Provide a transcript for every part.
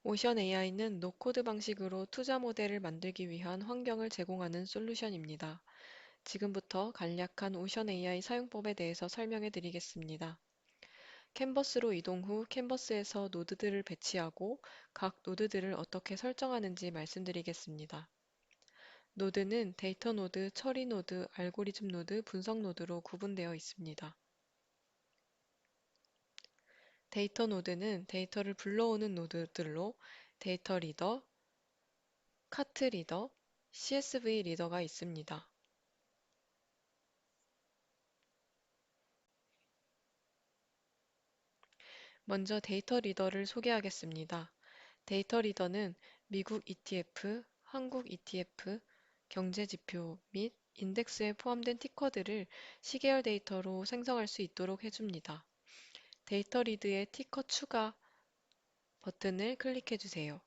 오션 AI는 노코드 방식으로 투자 모델을 만들기 위한 환경을 제공하는 솔루션입니다. 지금부터 간략한 오션 AI 사용법에 대해서 설명해 드리겠습니다. 캔버스로 이동 후 캔버스에서 노드들을 배치하고 각 노드들을 어떻게 설정하는지 말씀드리겠습니다. 노드는 데이터 노드, 처리 노드, 알고리즘 노드, 분석 노드로 구분되어 있습니다. 데이터 노드는 데이터를 불러오는 노드들로 데이터 리더, 카트 리더, CSV 리더가 있습니다. 먼저 데이터 리더를 소개하겠습니다. 데이터 리더는 미국 ETF, 한국 ETF, 경제지표 및 인덱스에 포함된 티커들을 시계열 데이터로 생성할 수 있도록 해줍니다. 데이터 리드의 티커 추가 버튼을 클릭해 주세요.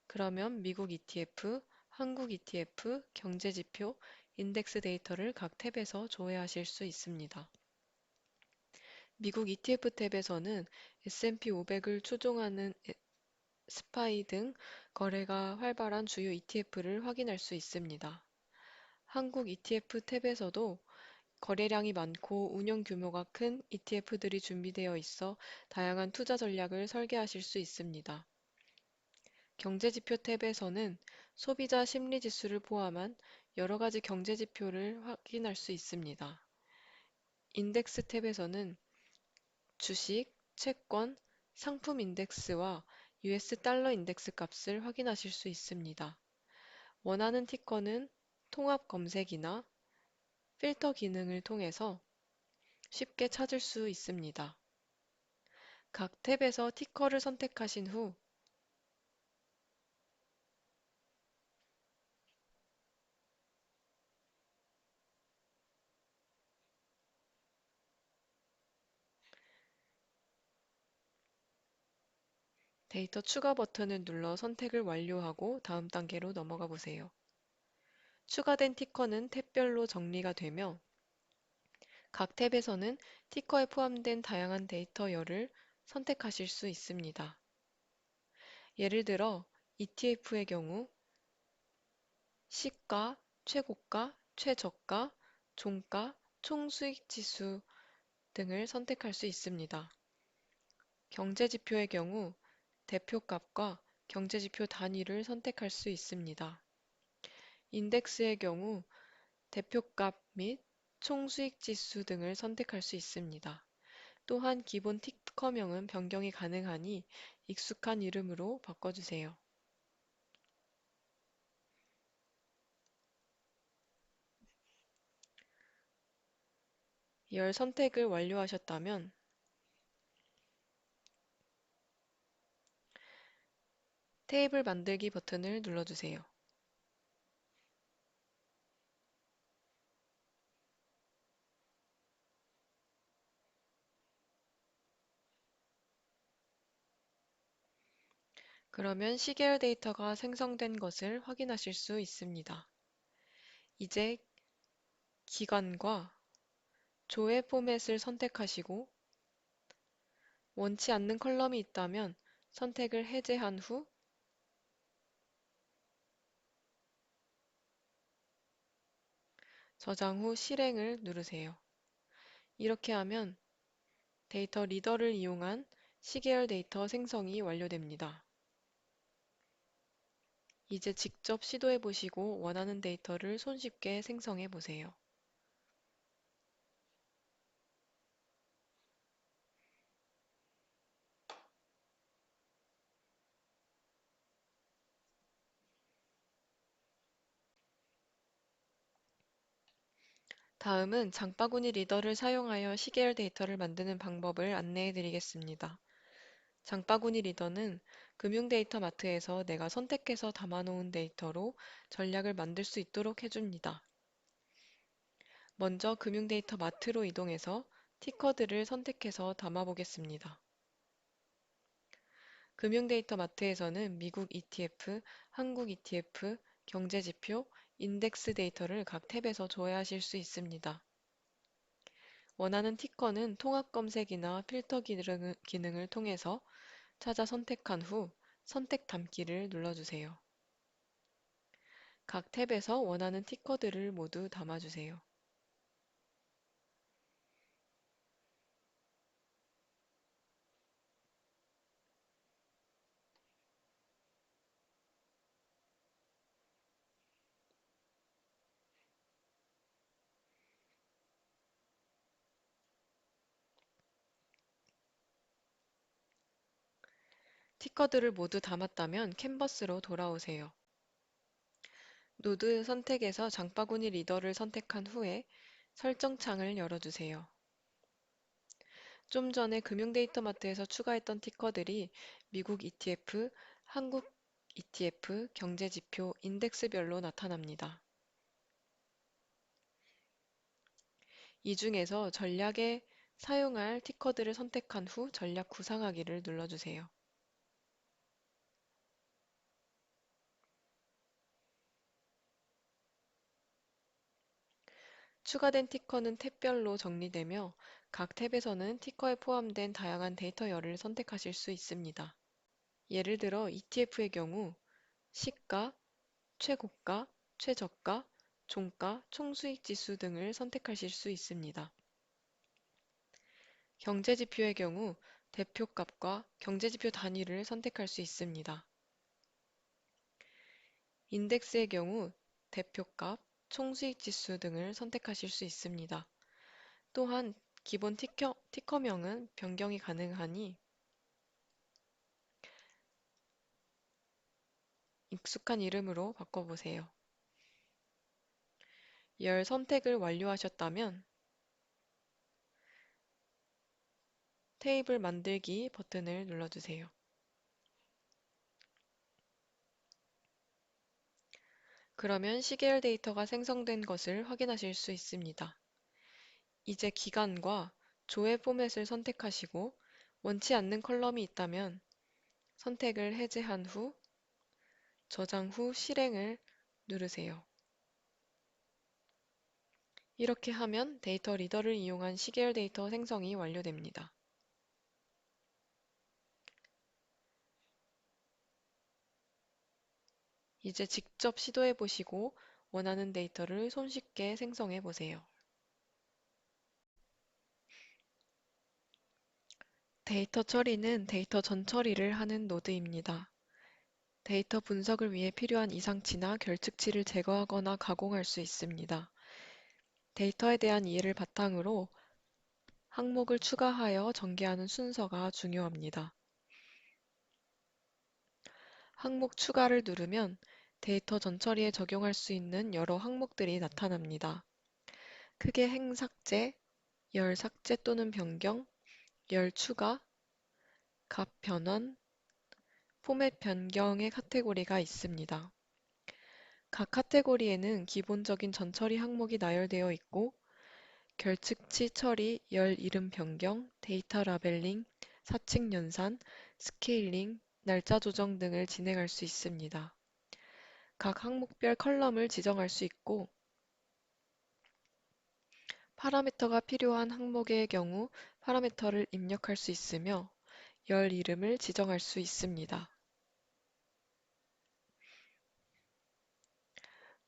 그러면 미국 ETF, 한국 ETF, 경제지표, 인덱스 데이터를 각 탭에서 조회하실 수 있습니다. 미국 ETF 탭에서는 S&P 500을 추종하는 스파이 등 거래가 활발한 주요 ETF를 확인할 수 있습니다. 한국 ETF 탭에서도 거래량이 많고 운영 규모가 큰 ETF들이 준비되어 있어 다양한 투자 전략을 설계하실 수 있습니다. 경제지표 탭에서는 소비자 심리 지수를 포함한 여러 가지 경제 지표를 확인할 수 있습니다. 인덱스 탭에서는 주식, 채권, 상품 인덱스와 US 달러 인덱스 값을 확인하실 수 있습니다. 원하는 티커는 통합 검색이나 필터 기능을 통해서 쉽게 찾을 수 있습니다. 각 탭에서 티커를 선택하신 후 데이터 추가 버튼을 눌러 선택을 완료하고 다음 단계로 넘어가 보세요. 추가된 티커는 탭별로 정리가 되며 각 탭에서는 티커에 포함된 다양한 데이터열을 선택하실 수 있습니다. 예를 들어 ETF의 경우 시가, 최고가, 최저가, 종가, 총수익 지수 등을 선택할 수 있습니다. 경제지표의 경우 대표값과 경제지표 단위를 선택할 수 있습니다. 인덱스의 경우 대표값 및 총수익 지수 등을 선택할 수 있습니다. 또한 기본 티커명은 변경이 가능하니 익숙한 이름으로 바꿔주세요. 열 선택을 완료하셨다면 테이블 만들기 버튼을 눌러주세요. 그러면 시계열 데이터가 생성된 것을 확인하실 수 있습니다. 이제 기간과 조회 포맷을 선택하시고 원치 않는 컬럼이 있다면 선택을 해제한 후 저장 후 실행을 누르세요. 이렇게 하면 데이터 리더를 이용한 시계열 데이터 생성이 완료됩니다. 이제 직접 시도해 보시고 원하는 데이터를 손쉽게 생성해 보세요. 다음은 장바구니 리더를 사용하여 시계열 데이터를 만드는 방법을 안내해 드리겠습니다. 장바구니 리더는 금융 데이터 마트에서 내가 선택해서 담아놓은 데이터로 전략을 만들 수 있도록 해줍니다. 먼저 금융 데이터 마트로 이동해서 티커들을 선택해서 담아보겠습니다. 금융 데이터 마트에서는 미국 ETF, 한국 ETF, 경제지표, 인덱스 데이터를 각 탭에서 조회하실 수 있습니다. 원하는 티커는 통합 검색이나 필터 기능을 통해서 찾아 선택한 후 선택 담기를 눌러주세요. 각 탭에서 원하는 티커들을 모두 담아주세요. 티커들을 모두 담았다면 캔버스로 돌아오세요. 노드 선택에서 장바구니 리더를 선택한 후에 설정 창을 열어주세요. 좀 전에 금융데이터마트에서 추가했던 티커들이 미국 ETF, 한국 ETF, 경제지표, 인덱스별로 나타납니다. 이 중에서 전략에 사용할 티커들을 선택한 후 전략 구상하기를 눌러주세요. 추가된 티커는 탭별로 정리되며 각 탭에서는 티커에 포함된 다양한 데이터열을 선택하실 수 있습니다. 예를 들어 ETF의 경우 시가, 최고가, 최저가, 종가, 총수익 지수 등을 선택하실 수 있습니다. 경제지표의 경우 대표값과 경제지표 단위를 선택할 수 있습니다. 인덱스의 경우 대표값, 총수익 지수 등을 선택하실 수 있습니다. 또한 기본 티커명은 변경이 가능하니 익숙한 이름으로 바꿔보세요. 열 선택을 완료하셨다면 테이블 만들기 버튼을 눌러주세요. 그러면 시계열 데이터가 생성된 것을 확인하실 수 있습니다. 이제 기간과 조회 포맷을 선택하시고 원치 않는 컬럼이 있다면 선택을 해제한 후 저장 후 실행을 누르세요. 이렇게 하면 데이터 리더를 이용한 시계열 데이터 생성이 완료됩니다. 이제 직접 시도해 보시고 원하는 데이터를 손쉽게 생성해 보세요. 데이터 처리는 데이터 전처리를 하는 노드입니다. 데이터 분석을 위해 필요한 이상치나 결측치를 제거하거나 가공할 수 있습니다. 데이터에 대한 이해를 바탕으로 항목을 추가하여 전개하는 순서가 중요합니다. 항목 추가를 누르면 데이터 전처리에 적용할 수 있는 여러 항목들이 나타납니다. 크게 행 삭제, 열 삭제 또는 변경, 열 추가, 값 변환, 포맷 변경의 카테고리가 있습니다. 각 카테고리에는 기본적인 전처리 항목이 나열되어 있고 결측치 처리, 열 이름 변경, 데이터 라벨링, 사칙 연산, 스케일링, 날짜 조정 등을 진행할 수 있습니다. 각 항목별 컬럼을 지정할 수 있고 파라미터가 필요한 항목의 경우 파라미터를 입력할 수 있으며 열 이름을 지정할 수 있습니다.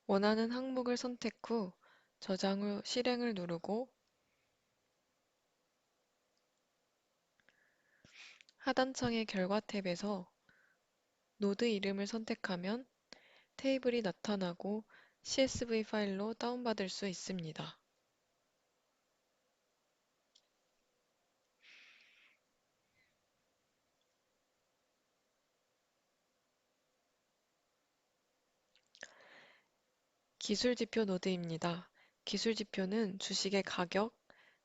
원하는 항목을 선택 후 저장 후 실행을 누르고 하단창의 결과 탭에서 노드 이름을 선택하면 테이블이 나타나고 CSV 파일로 다운받을 수 있습니다. 기술지표 노드입니다. 기술지표는 주식의 가격,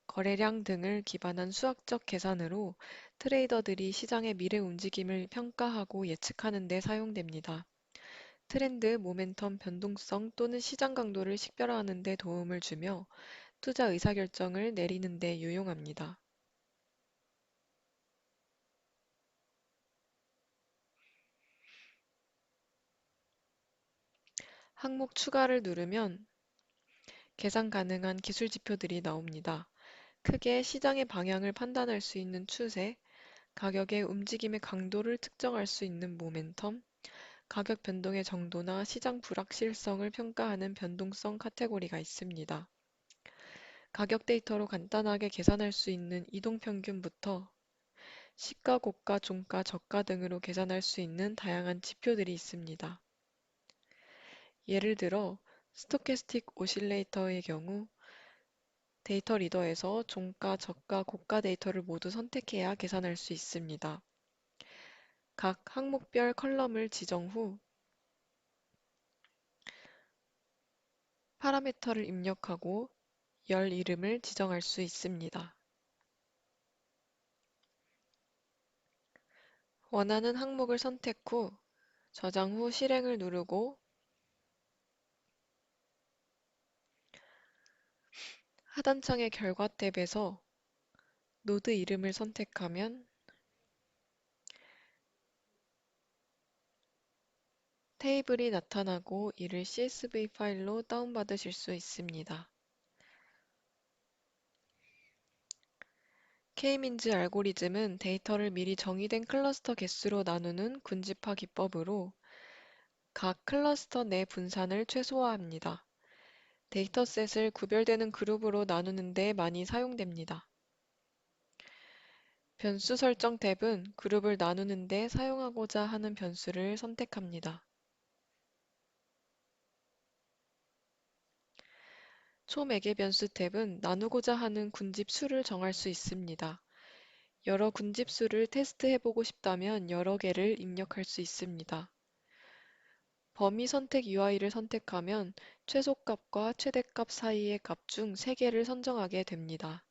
거래량 등을 기반한 수학적 계산으로 트레이더들이 시장의 미래 움직임을 평가하고 예측하는 데 사용됩니다. 트렌드, 모멘텀, 변동성 또는 시장 강도를 식별하는 데 도움을 주며 투자 의사결정을 내리는 데 유용합니다. 항목 추가를 누르면 계산 가능한 기술 지표들이 나옵니다. 크게 시장의 방향을 판단할 수 있는 추세, 가격의 움직임의 강도를 특정할 수 있는 모멘텀, 가격 변동의 정도나 시장 불확실성을 평가하는 변동성 카테고리가 있습니다. 가격 데이터로 간단하게 계산할 수 있는 이동평균부터 시가, 고가, 종가, 저가 등으로 계산할 수 있는 다양한 지표들이 있습니다. 예를 들어 스토캐스틱 오실레이터의 경우 데이터 리더에서 종가, 저가, 고가 데이터를 모두 선택해야 계산할 수 있습니다. 각 항목별 컬럼을 지정 후 파라미터를 입력하고 열 이름을 지정할 수 있습니다. 원하는 항목을 선택 후 저장 후 실행을 누르고 하단창의 결과 탭에서 노드 이름을 선택하면 테이블이 나타나고 이를 CSV 파일로 다운받으실 수 있습니다. K-민즈 알고리즘은 데이터를 미리 정의된 클러스터 개수로 나누는 군집화 기법으로 각 클러스터 내 분산을 최소화합니다. 데이터셋을 구별되는 그룹으로 나누는 데 많이 사용됩니다. 변수 설정 탭은 그룹을 나누는 데 사용하고자 하는 변수를 선택합니다. 초매개 변수 탭은 나누고자 하는 군집 수를 정할 수 있습니다. 여러 군집 수를 테스트해보고 싶다면 여러 개를 입력할 수 있습니다. 범위 선택 UI를 선택하면 최소값과 최대값 사이의 값 중 3개를 선정하게 됩니다.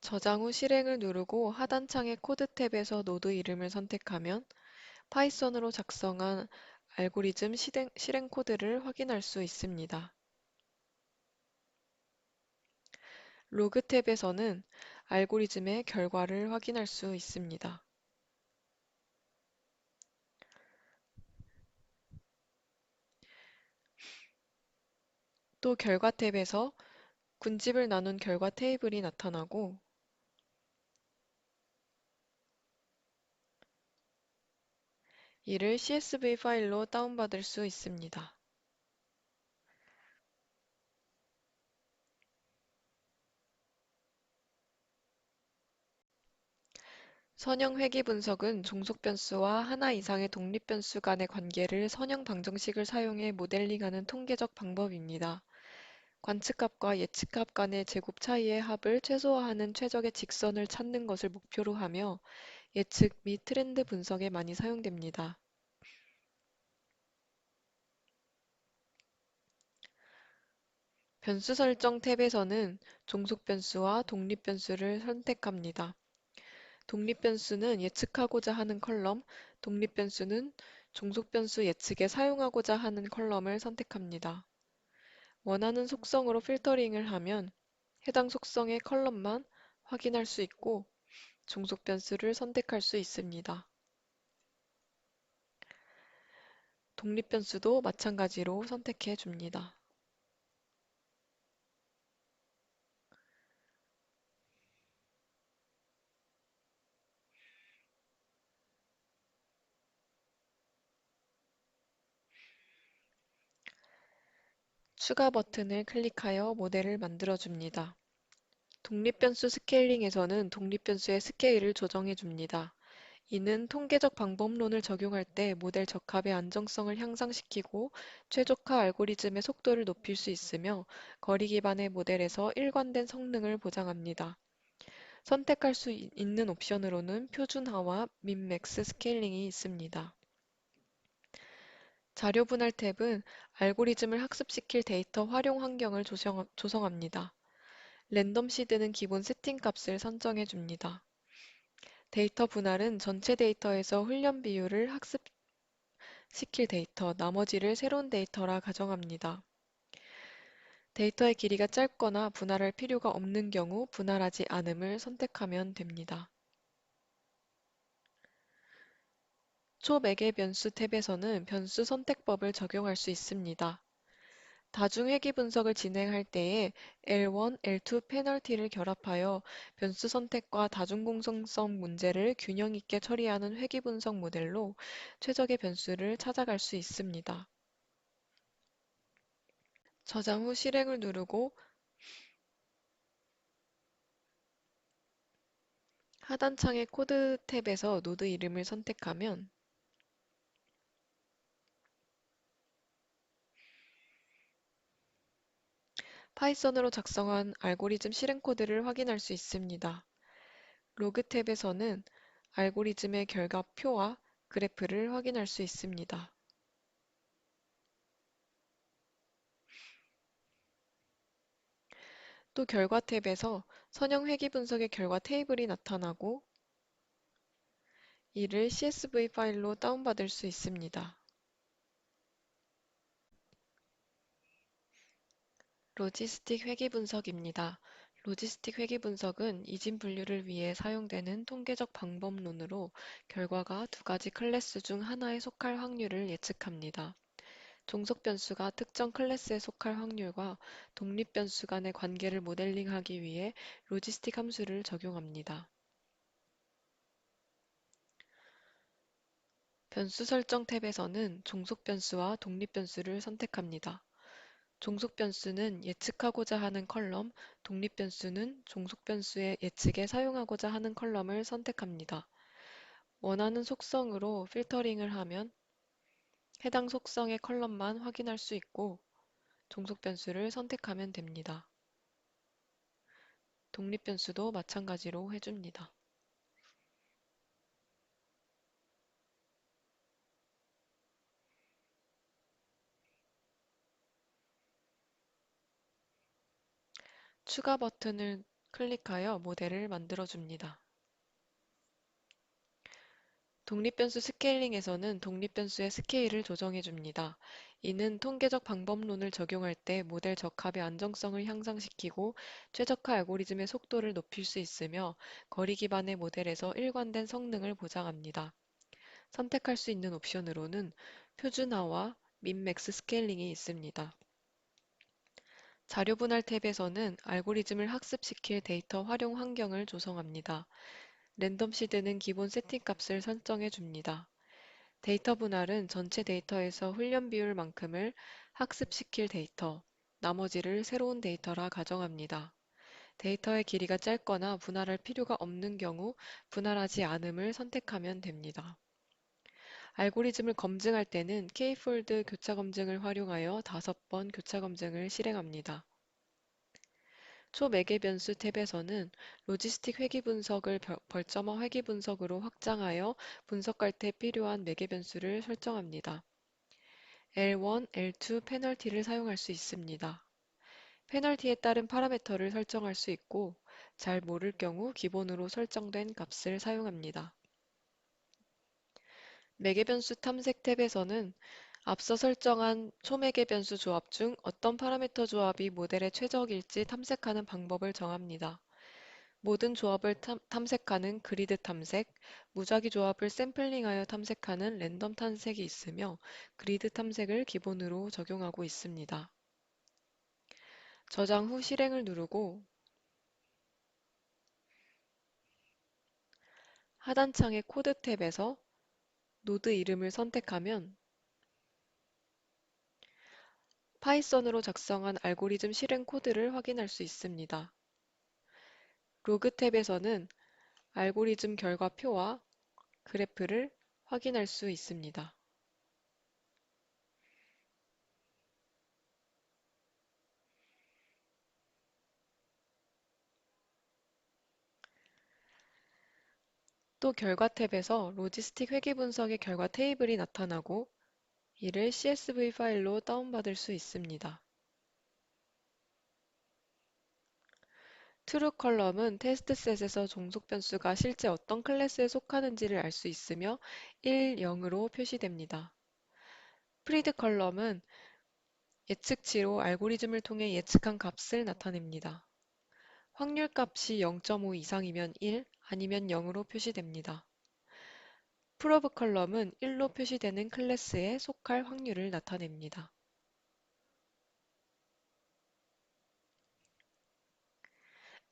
저장 후 실행을 누르고 하단창의 코드 탭에서 노드 이름을 선택하면 파이썬으로 작성한 알고리즘 실행 코드를 확인할 수 있습니다. 로그 탭에서는 알고리즘의 결과를 확인할 수 있습니다. 또 결과 탭에서 군집을 나눈 결과 테이블이 나타나고 이를 CSV 파일로 다운받을 수 있습니다. 선형 회귀 분석은 종속 변수와 하나 이상의 독립 변수 간의 관계를 선형 방정식을 사용해 모델링하는 통계적 방법입니다. 관측값과 예측값 간의 제곱 차이의 합을 최소화하는 최적의 직선을 찾는 것을 목표로 하며 예측 및 트렌드 분석에 많이 사용됩니다. 변수 설정 탭에서는 종속 변수와 독립 변수를 선택합니다. 독립 변수는 예측하고자 하는 컬럼, 독립 변수는 종속 변수 예측에 사용하고자 하는 컬럼을 선택합니다. 원하는 속성으로 필터링을 하면 해당 속성의 컬럼만 확인할 수 있고 종속 변수를 선택할 수 있습니다. 독립 변수도 마찬가지로 선택해 줍니다. 추가 버튼을 클릭하여 모델을 만들어 줍니다. 독립변수 스케일링에서는 독립변수의 스케일을 조정해 줍니다. 이는 통계적 방법론을 적용할 때 모델 적합의 안정성을 향상시키고 최적화 알고리즘의 속도를 높일 수 있으며 거리 기반의 모델에서 일관된 성능을 보장합니다. 선택할 수 있는 옵션으로는 표준화와 민맥스 스케일링이 있습니다. 자료 분할 탭은 알고리즘을 학습시킬 데이터 활용 환경을 조성합니다. 랜덤 시드는 기본 세팅 값을 선정해 줍니다. 데이터 분할은 전체 데이터에서 훈련 비율을 학습시킬 데이터, 나머지를 새로운 데이터라 가정합니다. 데이터의 길이가 짧거나 분할할 필요가 없는 경우 분할하지 않음을 선택하면 됩니다. 초매개 변수 탭에서는 변수 선택법을 적용할 수 있습니다. 다중 회귀 분석을 진행할 때에 L1, L2 페널티를 결합하여 변수 선택과 다중 공정성 문제를 균형 있게 처리하는 회귀 분석 모델로 최적의 변수를 찾아갈 수 있습니다. 저장 후 실행을 누르고 하단창의 코드 탭에서 노드 이름을 선택하면 파이썬으로 작성한 알고리즘 실행 코드를 확인할 수 있습니다. 로그 탭에서는 알고리즘의 결과 표와 그래프를 확인할 수 있습니다. 또 결과 탭에서 선형 회귀 분석의 결과 테이블이 나타나고 이를 CSV 파일로 다운받을 수 있습니다. 로지스틱 회귀 분석입니다. 로지스틱 회귀 분석은 이진 분류를 위해 사용되는 통계적 방법론으로 결과가 두 가지 클래스 중 하나에 속할 확률을 예측합니다. 종속 변수가 특정 클래스에 속할 확률과 독립 변수 간의 관계를 모델링하기 위해 로지스틱 함수를 적용합니다. 변수 설정 탭에서는 종속 변수와 독립 변수를 선택합니다. 종속 변수는 예측하고자 하는 컬럼, 독립 변수는 종속 변수의 예측에 사용하고자 하는 컬럼을 선택합니다. 원하는 속성으로 필터링을 하면 해당 속성의 컬럼만 확인할 수 있고 종속 변수를 선택하면 됩니다. 독립 변수도 마찬가지로 해줍니다. 추가 버튼을 클릭하여 모델을 만들어줍니다. 독립변수 스케일링에서는 독립변수의 스케일을 조정해줍니다. 이는 통계적 방법론을 적용할 때 모델 적합의 안정성을 향상시키고 최적화 알고리즘의 속도를 높일 수 있으며 거리 기반의 모델에서 일관된 성능을 보장합니다. 선택할 수 있는 옵션으로는 표준화와 민맥스 스케일링이 있습니다. 자료 분할 탭에서는 알고리즘을 학습시킬 데이터 활용 환경을 조성합니다. 랜덤 시드는 기본 세팅 값을 설정해 줍니다. 데이터 분할은 전체 데이터에서 훈련 비율만큼을 학습시킬 데이터, 나머지를 새로운 데이터라 가정합니다. 데이터의 길이가 짧거나 분할할 필요가 없는 경우 분할하지 않음을 선택하면 됩니다. 알고리즘을 검증할 때는 K폴드 교차 검증을 활용하여 5번 교차 검증을 실행합니다. 초매개 변수 탭에서는 로지스틱 회귀 분석을 벌점화 회귀 분석으로 확장하여 분석할 때 필요한 매개 변수를 설정합니다. L1, L2 페널티를 사용할 수 있습니다. 페널티에 따른 파라미터를 설정할 수 있고 잘 모를 경우 기본으로 설정된 값을 사용합니다. 매개 변수 탐색 탭에서는 앞서 설정한 초매개 변수 조합 중 어떤 파라미터 조합이 모델에 최적일지 탐색하는 방법을 정합니다. 모든 조합을 탐색하는 그리드 탐색, 무작위 조합을 샘플링하여 탐색하는 랜덤 탐색이 있으며 그리드 탐색을 기본으로 적용하고 있습니다. 저장 후 실행을 누르고 하단창의 코드 탭에서 노드 이름을 선택하면 파이썬으로 작성한 알고리즘 실행 코드를 확인할 수 있습니다. 로그 탭에서는 알고리즘 결과 표와 그래프를 확인할 수 있습니다. 또 결과 탭에서 로지스틱 회귀 분석의 결과 테이블이 나타나고 이를 CSV 파일로 다운받을 수 있습니다. true 컬럼은 테스트셋에서 종속 변수가 실제 어떤 클래스에 속하는지를 알 수 있으며 1, 0으로 표시됩니다. 프리드 컬럼은 예측치로 알고리즘을 통해 예측한 값을 나타냅니다. 확률 값이 0.5 이상이면 1, 아니면 0으로 표시됩니다. 프로브 컬럼은 1로 표시되는 클래스에 속할 확률을 나타냅니다.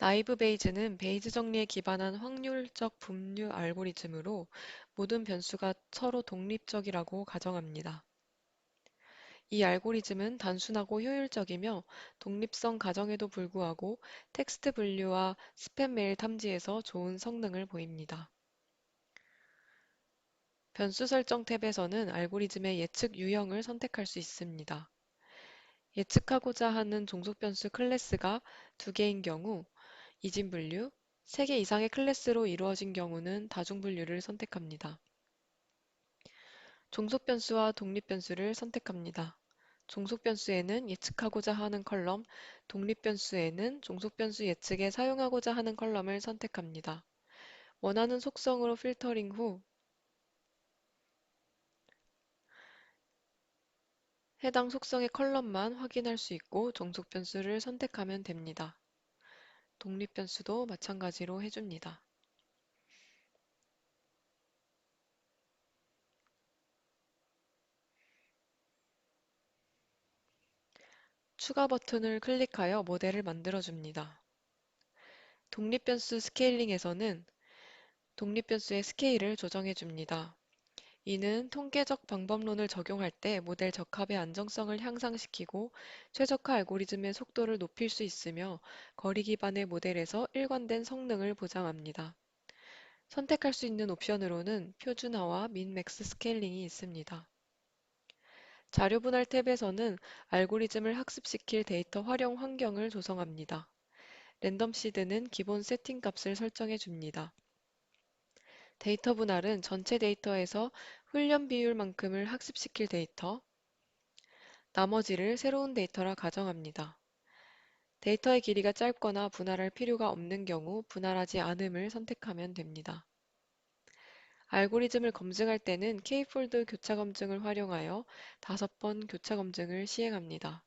나이브 베이즈는 베이즈 정리에 기반한 확률적 분류 알고리즘으로 모든 변수가 서로 독립적이라고 가정합니다. 이 알고리즘은 단순하고 효율적이며 독립성 가정에도 불구하고 텍스트 분류와 스팸 메일 탐지에서 좋은 성능을 보입니다. 변수 설정 탭에서는 알고리즘의 예측 유형을 선택할 수 있습니다. 예측하고자 하는 종속 변수 클래스가 두 개인 경우 이진 분류, 세 개 이상의 클래스로 이루어진 경우는 다중 분류를 선택합니다. 종속 변수와 독립 변수를 선택합니다. 종속 변수에는 예측하고자 하는 컬럼, 독립 변수에는 종속 변수 예측에 사용하고자 하는 컬럼을 선택합니다. 원하는 속성으로 필터링 후 해당 속성의 컬럼만 확인할 수 있고 종속 변수를 선택하면 됩니다. 독립 변수도 마찬가지로 해줍니다. 추가 버튼을 클릭하여 모델을 만들어줍니다. 독립 변수 스케일링에서는 독립 변수의 스케일을 조정해줍니다. 이는 통계적 방법론을 적용할 때 모델 적합의 안정성을 향상시키고 최적화 알고리즘의 속도를 높일 수 있으며 거리 기반의 모델에서 일관된 성능을 보장합니다. 선택할 수 있는 옵션으로는 표준화와 민맥스 스케일링이 있습니다. 자료 분할 탭에서는 알고리즘을 학습시킬 데이터 활용 환경을 조성합니다. 랜덤 시드는 기본 세팅 값을 설정해 줍니다. 데이터 분할은 전체 데이터에서 훈련 비율만큼을 학습시킬 데이터, 나머지를 새로운 데이터라 가정합니다. 데이터의 길이가 짧거나 분할할 필요가 없는 경우 분할하지 않음을 선택하면 됩니다. 알고리즘을 검증할 때는 K폴드 교차 검증을 활용하여 5번 교차 검증을 시행합니다.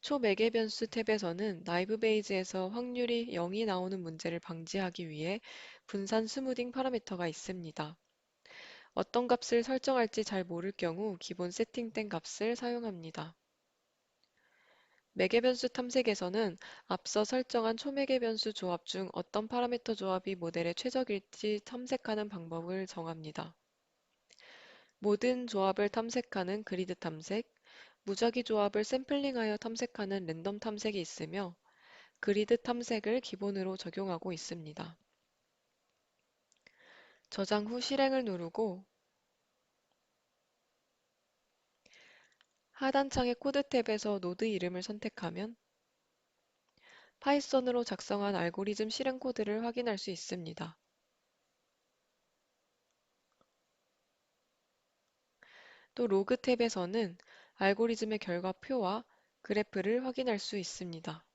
초매개 변수 탭에서는 나이브 베이즈에서 확률이 0이 나오는 문제를 방지하기 위해 분산 스무딩 파라미터가 있습니다. 어떤 값을 설정할지 잘 모를 경우 기본 세팅된 값을 사용합니다. 매개 변수 탐색에서는 앞서 설정한 초매개 변수 조합 중 어떤 파라미터 조합이 모델에 최적일지 탐색하는 방법을 정합니다. 모든 조합을 탐색하는 그리드 탐색, 무작위 조합을 샘플링하여 탐색하는 랜덤 탐색이 있으며 그리드 탐색을 기본으로 적용하고 있습니다. 저장 후 실행을 누르고 하단창의 코드 탭에서 노드 이름을 선택하면 파이썬으로 작성한 알고리즘 실행 코드를 확인할 수 있습니다. 또 로그 탭에서는 알고리즘의 결과표와 그래프를 확인할 수 있습니다.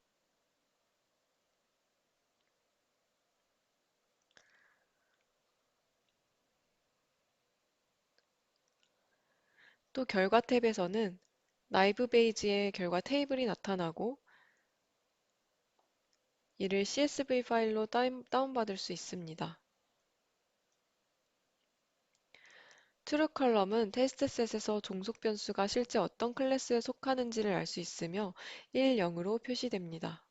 또 결과 탭에서는 나이브 베이지의 결과 테이블이 나타나고 이를 CSV 파일로 다운받을 수 있습니다. 트루 컬럼은 테스트셋에서 종속 변수가 실제 어떤 클래스에 속하는지를 알 수 있으며 1, 0으로 표시됩니다.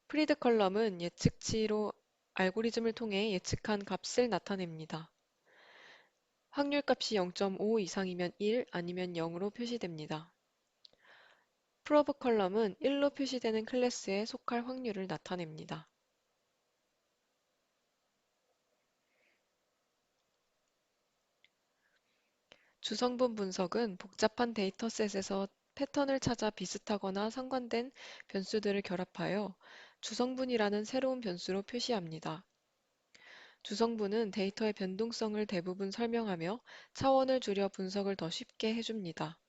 프리드 컬럼은 예측치로 알고리즘을 통해 예측한 값을 나타냅니다. 확률값이 0.5 이상이면 1, 아니면 0으로 표시됩니다. 프로브 컬럼은 1로 표시되는 클래스에 속할 확률을 나타냅니다. 주성분 분석은 복잡한 데이터셋에서 패턴을 찾아 비슷하거나 상관된 변수들을 결합하여 주성분이라는 새로운 변수로 표시합니다. 주성분은 데이터의 변동성을 대부분 설명하며 차원을 줄여 분석을 더 쉽게 해줍니다.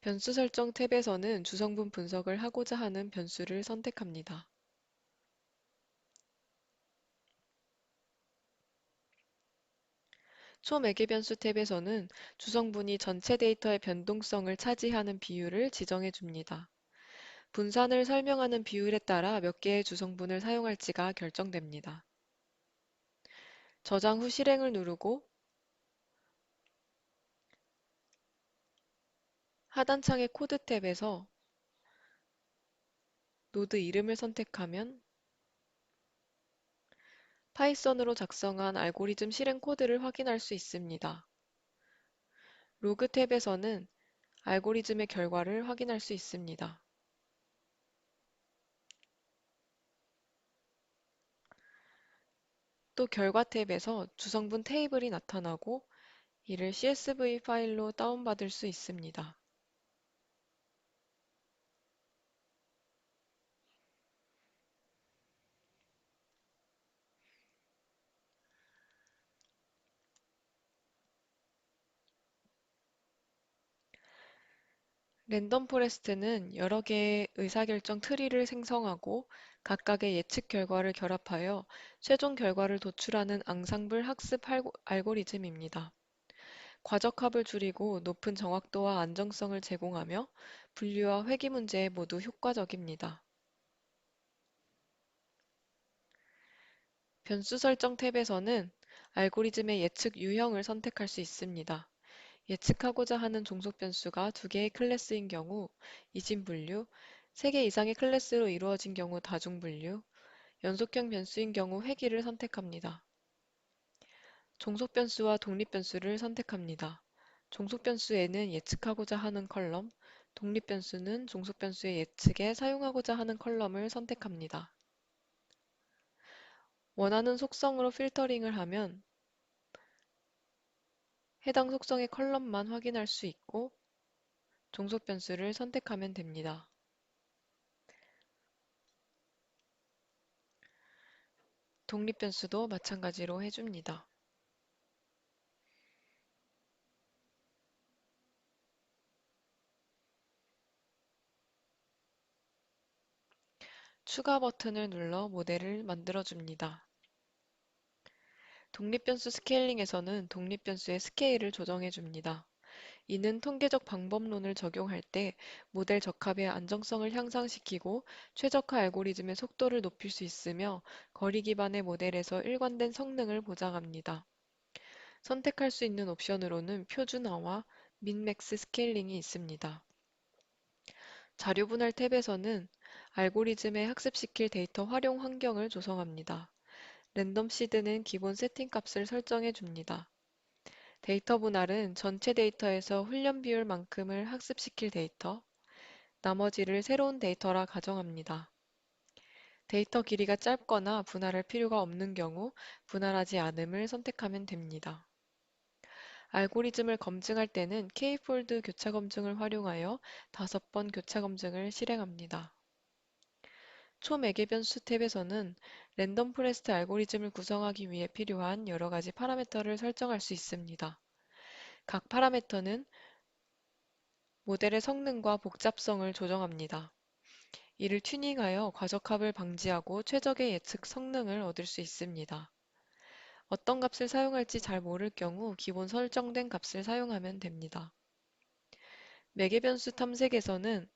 변수 설정 탭에서는 주성분 분석을 하고자 하는 변수를 선택합니다. 초매개 변수 탭에서는 주성분이 전체 데이터의 변동성을 차지하는 비율을 지정해 줍니다. 분산을 설명하는 비율에 따라 몇 개의 주성분을 사용할지가 결정됩니다. 저장 후 실행을 누르고 하단창의 코드 탭에서 노드 이름을 선택하면 파이썬으로 작성한 알고리즘 실행 코드를 확인할 수 있습니다. 로그 탭에서는 알고리즘의 결과를 확인할 수 있습니다. 또 결과 탭에서 주성분 테이블이 나타나고 이를 CSV 파일로 다운받을 수 있습니다. 랜덤 포레스트는 여러 개의 의사결정 트리를 생성하고 각각의 예측 결과를 결합하여 최종 결과를 도출하는 앙상블 학습 알고리즘입니다. 과적합을 줄이고 높은 정확도와 안정성을 제공하며 분류와 회귀 문제에 모두 효과적입니다. 변수 설정 탭에서는 알고리즘의 예측 유형을 선택할 수 있습니다. 예측하고자 하는 종속 변수가 두 개의 클래스인 경우 이진 분류, 세 개 이상의 클래스로 이루어진 경우 다중 분류, 연속형 변수인 경우 회귀를 선택합니다. 종속 변수와 독립 변수를 선택합니다. 종속 변수에는 예측하고자 하는 컬럼, 독립 변수는 종속 변수의 예측에 사용하고자 하는 컬럼을 선택합니다. 원하는 속성으로 필터링을 하면 해당 속성의 컬럼만 확인할 수 있고 종속 변수를 선택하면 됩니다. 독립 변수도 마찬가지로 해줍니다. 추가 버튼을 눌러 모델을 만들어줍니다. 독립 변수 스케일링에서는 독립 변수의 스케일을 조정해줍니다. 이는 통계적 방법론을 적용할 때 모델 적합의 안정성을 향상시키고 최적화 알고리즘의 속도를 높일 수 있으며 거리 기반의 모델에서 일관된 성능을 보장합니다. 선택할 수 있는 옵션으로는 표준화와 민맥스 스케일링이 있습니다. 자료 분할 탭에서는 알고리즘에 학습시킬 데이터 활용 환경을 조성합니다. 랜덤 시드는 기본 세팅 값을 설정해 줍니다. 데이터 분할은 전체 데이터에서 훈련 비율만큼을 학습시킬 데이터, 나머지를 새로운 데이터라 가정합니다. 데이터 길이가 짧거나 분할할 필요가 없는 경우 분할하지 않음을 선택하면 됩니다. 알고리즘을 검증할 때는 K폴드 교차 검증을 활용하여 5번 교차 검증을 실행합니다. 초매개 변수 탭에서는 랜덤 포레스트 알고리즘을 구성하기 위해 필요한 여러 가지 파라미터를 설정할 수 있습니다. 각 파라미터는 모델의 성능과 복잡성을 조정합니다. 이를 튜닝하여 과적합을 방지하고 최적의 예측 성능을 얻을 수 있습니다. 어떤 값을 사용할지 잘 모를 경우 기본 설정된 값을 사용하면 됩니다. 매개 변수 탐색에서는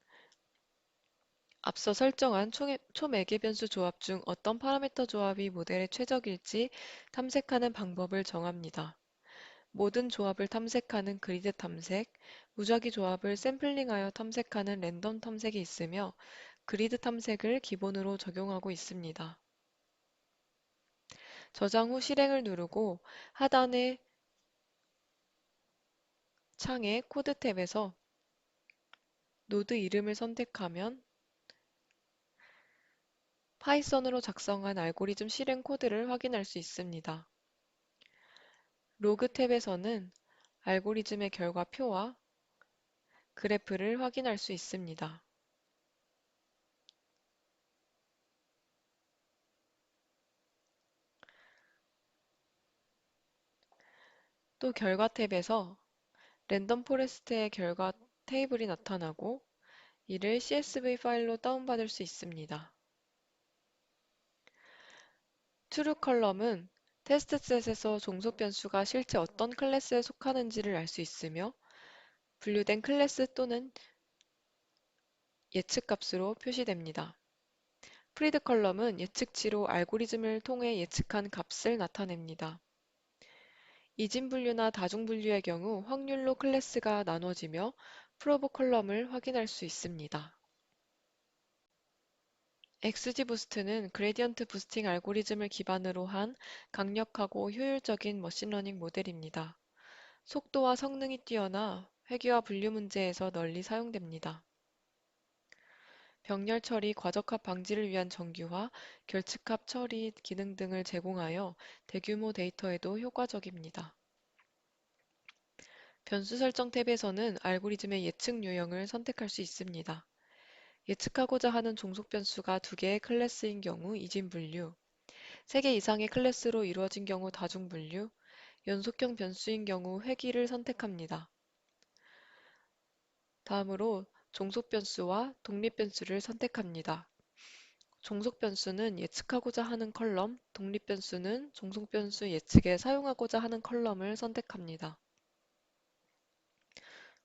앞서 설정한 초매개 변수 조합 중 어떤 파라미터 조합이 모델에 최적일지 탐색하는 방법을 정합니다. 모든 조합을 탐색하는 그리드 탐색, 무작위 조합을 샘플링하여 탐색하는 랜덤 탐색이 있으며 그리드 탐색을 기본으로 적용하고 있습니다. 저장 후 실행을 누르고 하단의 창의 코드 탭에서 노드 이름을 선택하면 파이썬으로 작성한 알고리즘 실행 코드를 확인할 수 있습니다. 로그 탭에서는 알고리즘의 결과표와 그래프를 확인할 수 있습니다. 또 결과 탭에서 랜덤 포레스트의 결과 테이블이 나타나고 이를 CSV 파일로 다운받을 수 있습니다. true 컬럼은 테스트셋에서 종속 변수가 실제 어떤 클래스에 속하는지를 알 수 있으며 분류된 클래스 또는 예측 값으로 표시됩니다. 프리드 컬럼은 예측치로 알고리즘을 통해 예측한 값을 나타냅니다. 이진 분류나 다중 분류의 경우 확률로 클래스가 나눠지며 프로브 컬럼을 확인할 수 있습니다. XGBoost는 그레디언트 부스팅 알고리즘을 기반으로 한 강력하고 효율적인 머신러닝 모델입니다. 속도와 성능이 뛰어나 회귀와 분류 문제에서 널리 사용됩니다. 병렬 처리, 과적합 방지를 위한 정규화, 결측합 처리 기능 등을 제공하여 대규모 데이터에도 효과적입니다. 변수 설정 탭에서는 알고리즘의 예측 유형을 선택할 수 있습니다. 예측하고자 하는 종속 변수가 두 개의 클래스인 경우 이진 분류, 세 개 이상의 클래스로 이루어진 경우 다중 분류, 연속형 변수인 경우 회귀를 선택합니다. 다음으로 종속 변수와 독립 변수를 선택합니다. 종속 변수는 예측하고자 하는 컬럼, 독립 변수는 종속 변수 예측에 사용하고자 하는 컬럼을 선택합니다.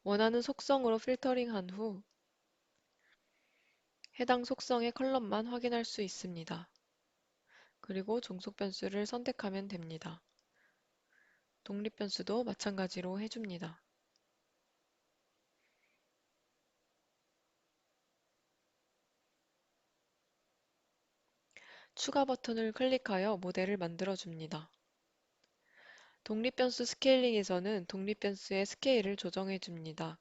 원하는 속성으로 필터링한 후 해당 속성의 컬럼만 확인할 수 있습니다. 그리고 종속 변수를 선택하면 됩니다. 독립 변수도 마찬가지로 해줍니다. 추가 버튼을 클릭하여 모델을 만들어줍니다. 독립변수 스케일링에서는 독립변수의 스케일을 조정해줍니다.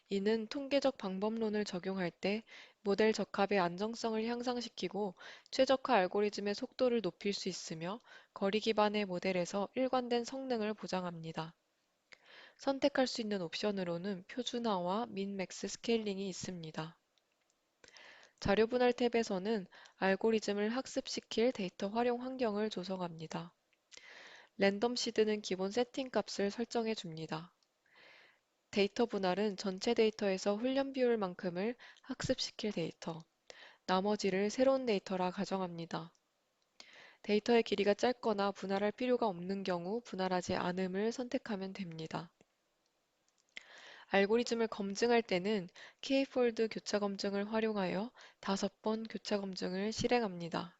이는 통계적 방법론을 적용할 때 모델 적합의 안정성을 향상시키고 최적화 알고리즘의 속도를 높일 수 있으며 거리 기반의 모델에서 일관된 성능을 보장합니다. 선택할 수 있는 옵션으로는 표준화와 민맥스 스케일링이 있습니다. 자료 분할 탭에서는 알고리즘을 학습시킬 데이터 활용 환경을 조성합니다. 랜덤 시드는 기본 세팅 값을 설정해 줍니다. 데이터 분할은 전체 데이터에서 훈련 비율만큼을 학습시킬 데이터, 나머지를 새로운 데이터라 가정합니다. 데이터의 길이가 짧거나 분할할 필요가 없는 경우 분할하지 않음을 선택하면 됩니다. 알고리즘을 검증할 때는 K-폴드 교차 검증을 활용하여 5번 교차 검증을 실행합니다.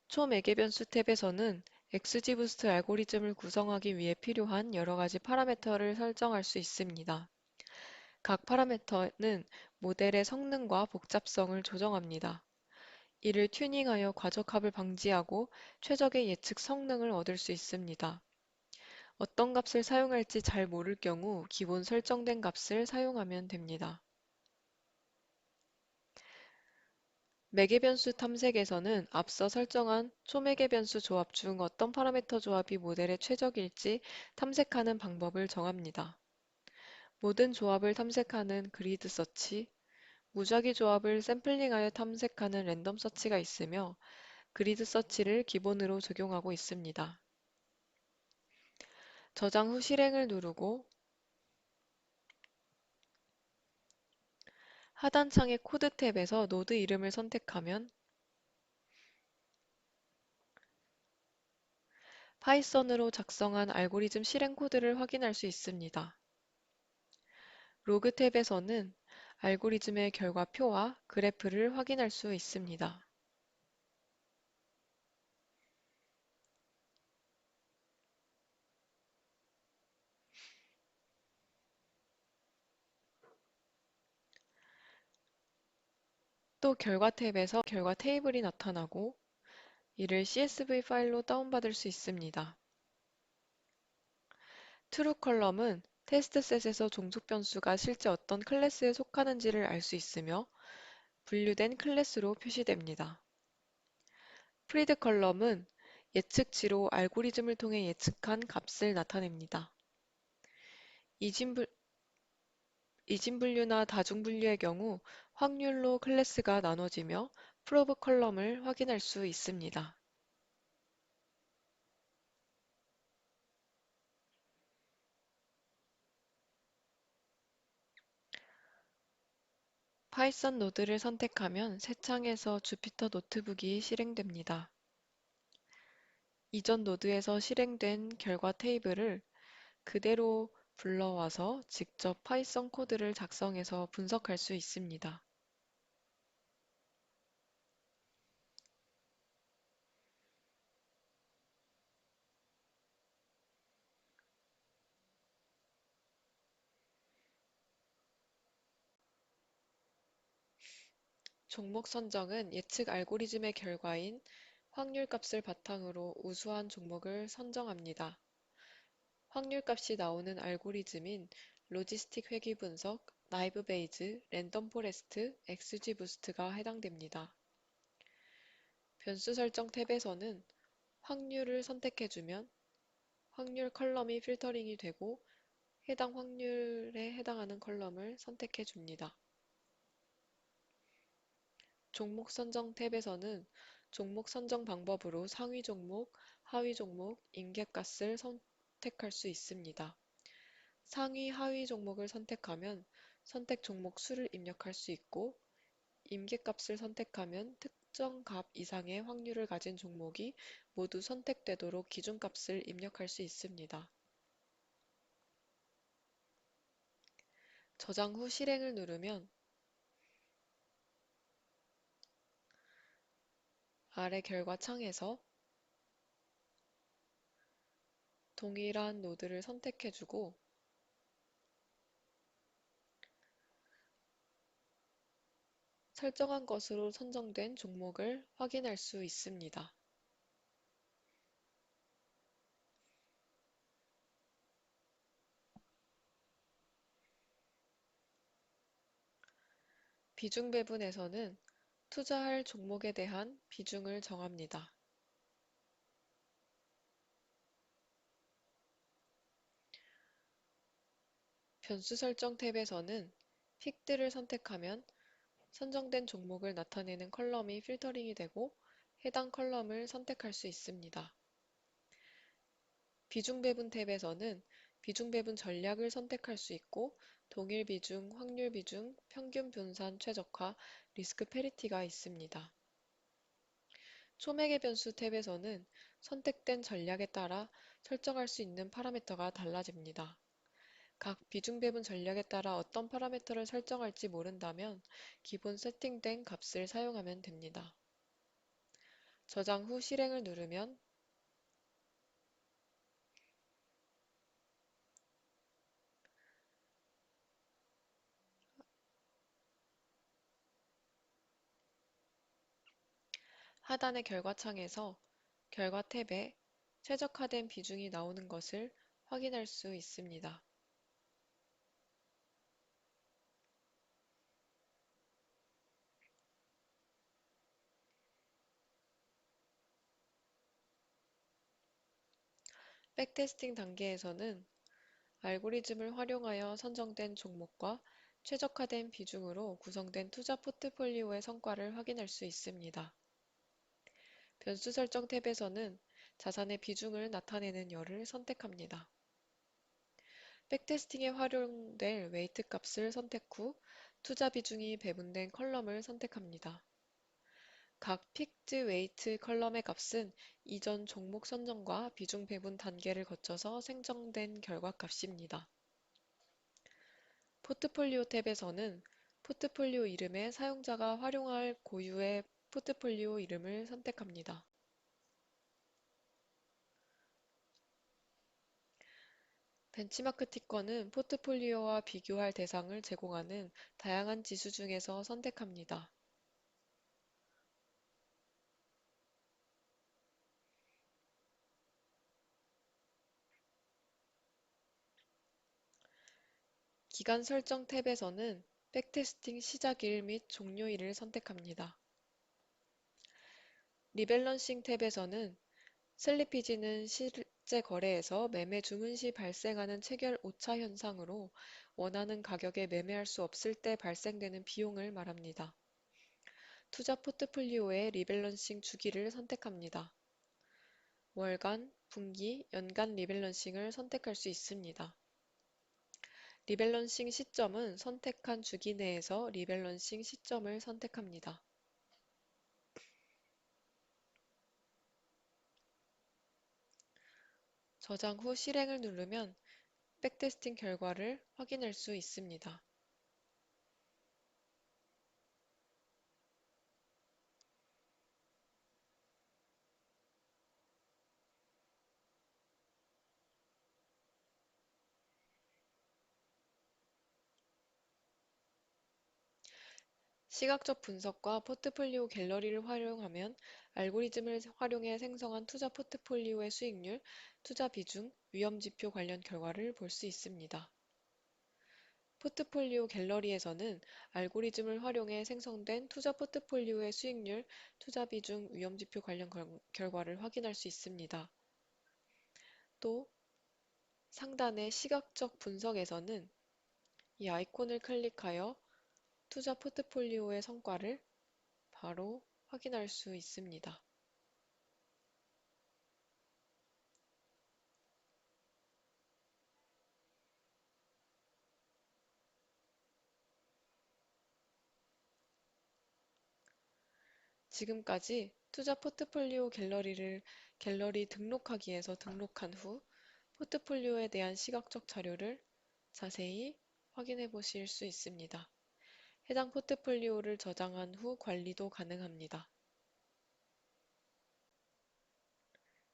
초매개 변수 탭에서는 XGBoost 알고리즘을 구성하기 위해 필요한 여러 가지 파라미터를 설정할 수 있습니다. 각 파라미터는 모델의 성능과 복잡성을 조정합니다. 이를 튜닝하여 과적합을 방지하고 최적의 예측 성능을 얻을 수 있습니다. 어떤 값을 사용할지 잘 모를 경우 기본 설정된 값을 사용하면 됩니다. 매개 변수 탐색에서는 앞서 설정한 초매개 변수 조합 중 어떤 파라미터 조합이 모델에 최적일지 탐색하는 방법을 정합니다. 모든 조합을 탐색하는 그리드 서치, 무작위 조합을 샘플링하여 탐색하는 랜덤 서치가 있으며 그리드 서치를 기본으로 적용하고 있습니다. 저장 후 실행을 누르고 하단 창의 코드 탭에서 노드 이름을 선택하면 파이썬으로 작성한 알고리즘 실행 코드를 확인할 수 있습니다. 로그 탭에서는 알고리즘의 결과표와 그래프를 확인할 수 있습니다. 또 결과 탭에서 결과 테이블이 나타나고 이를 CSV 파일로 다운받을 수 있습니다. true 컬럼은 테스트셋에서 종속 변수가 실제 어떤 클래스에 속하는지를 알 수 있으며 분류된 클래스로 표시됩니다. 프리드 컬럼은 예측치로 알고리즘을 통해 예측한 값을 나타냅니다. 이진 분류나 다중 분류의 경우 확률로 클래스가 나눠지며 프로브 컬럼을 확인할 수 있습니다. 파이썬 노드를 선택하면 새 창에서 주피터 노트북이 실행됩니다. 이전 노드에서 실행된 결과 테이블을 그대로 불러와서 직접 파이썬 코드를 작성해서 분석할 수 있습니다. 종목 선정은 예측 알고리즘의 결과인 확률 값을 바탕으로 우수한 종목을 선정합니다. 확률 값이 나오는 알고리즘인 로지스틱 회귀 분석, 나이브 베이즈, 랜덤 포레스트, XG부스트가 해당됩니다. 변수 설정 탭에서는 확률을 선택해주면 확률 컬럼이 필터링이 되고 해당 확률에 해당하는 컬럼을 선택해줍니다. 종목 선정 탭에서는 종목 선정 방법으로 상위 종목, 하위 종목, 임계가를 선택할 수 있습니다. 상위, 하위 종목을 선택하면 선택 종목 수를 입력할 수 있고 임계값을 선택하면 특정 값 이상의 확률을 가진 종목이 모두 선택되도록 기준값을 입력할 수 있습니다. 저장 후 실행을 누르면 아래 결과 창에서 동일한 노드를 선택해주고 설정한 것으로 선정된 종목을 확인할 수 있습니다. 비중 배분에서는 투자할 종목에 대한 비중을 정합니다. 변수 설정 탭에서는 픽들을 선택하면 선정된 종목을 나타내는 컬럼이 필터링이 되고 해당 컬럼을 선택할 수 있습니다. 비중 배분 탭에서는 비중 배분 전략을 선택할 수 있고 동일 비중, 확률 비중, 평균 분산 최적화, 리스크 페리티가 있습니다. 초매개 변수 탭에서는 선택된 전략에 따라 설정할 수 있는 파라미터가 달라집니다. 각 비중 배분 전략에 따라 어떤 파라미터를 설정할지 모른다면 기본 세팅된 값을 사용하면 됩니다. 저장 후 실행을 누르면 하단의 결과창에서 결과 탭에 최적화된 비중이 나오는 것을 확인할 수 있습니다. 백테스팅 단계에서는 알고리즘을 활용하여 선정된 종목과 최적화된 비중으로 구성된 투자 포트폴리오의 성과를 확인할 수 있습니다. 변수 설정 탭에서는 자산의 비중을 나타내는 열을 선택합니다. 백테스팅에 활용될 웨이트 값을 선택 후 투자 비중이 배분된 컬럼을 선택합니다. 각 픽드 웨이트 컬럼의 값은 이전 종목 선정과 비중 배분 단계를 거쳐서 생성된 결과 값입니다. 포트폴리오 탭에서는 포트폴리오 이름에 사용자가 활용할 고유의 포트폴리오 이름을 선택합니다. 벤치마크 티커는 포트폴리오와 비교할 대상을 제공하는 다양한 지수 중에서 선택합니다. 기간 설정 탭에서는 백테스팅 시작일 및 종료일을 선택합니다. 리밸런싱 탭에서는 슬리피지는 실제 거래에서 매매 주문 시 발생하는 체결 오차 현상으로 원하는 가격에 매매할 수 없을 때 발생되는 비용을 말합니다. 투자 포트폴리오의 리밸런싱 주기를 선택합니다. 월간, 분기, 연간 리밸런싱을 선택할 수 있습니다. 리밸런싱 시점은 선택한 주기 내에서 리밸런싱 시점을 선택합니다. 저장 후 실행을 누르면 백테스팅 결과를 확인할 수 있습니다. 시각적 분석과 포트폴리오 갤러리를 활용하면 알고리즘을 활용해 생성한 투자 포트폴리오의 수익률, 투자 비중, 위험 지표 관련 결과를 볼 수 있습니다. 포트폴리오 갤러리에서는 알고리즘을 활용해 생성된 투자 포트폴리오의 수익률, 투자 비중, 위험 지표 관련 결과를 확인할 수 있습니다. 또 상단의 시각적 분석에서는 이 아이콘을 클릭하여 투자 포트폴리오의 성과를 바로 확인할 수 있습니다. 지금까지 투자 포트폴리오 갤러리 등록하기에서 등록한 후 포트폴리오에 대한 시각적 자료를 자세히 확인해 보실 수 있습니다. 해당 포트폴리오를 저장한 후 관리도 가능합니다.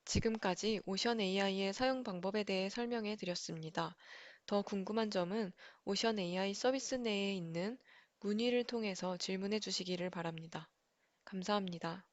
지금까지 오션 AI의 사용 방법에 대해 설명해 드렸습니다. 더 궁금한 점은 오션 AI 서비스 내에 있는 문의를 통해서 질문해 주시기를 바랍니다. 감사합니다.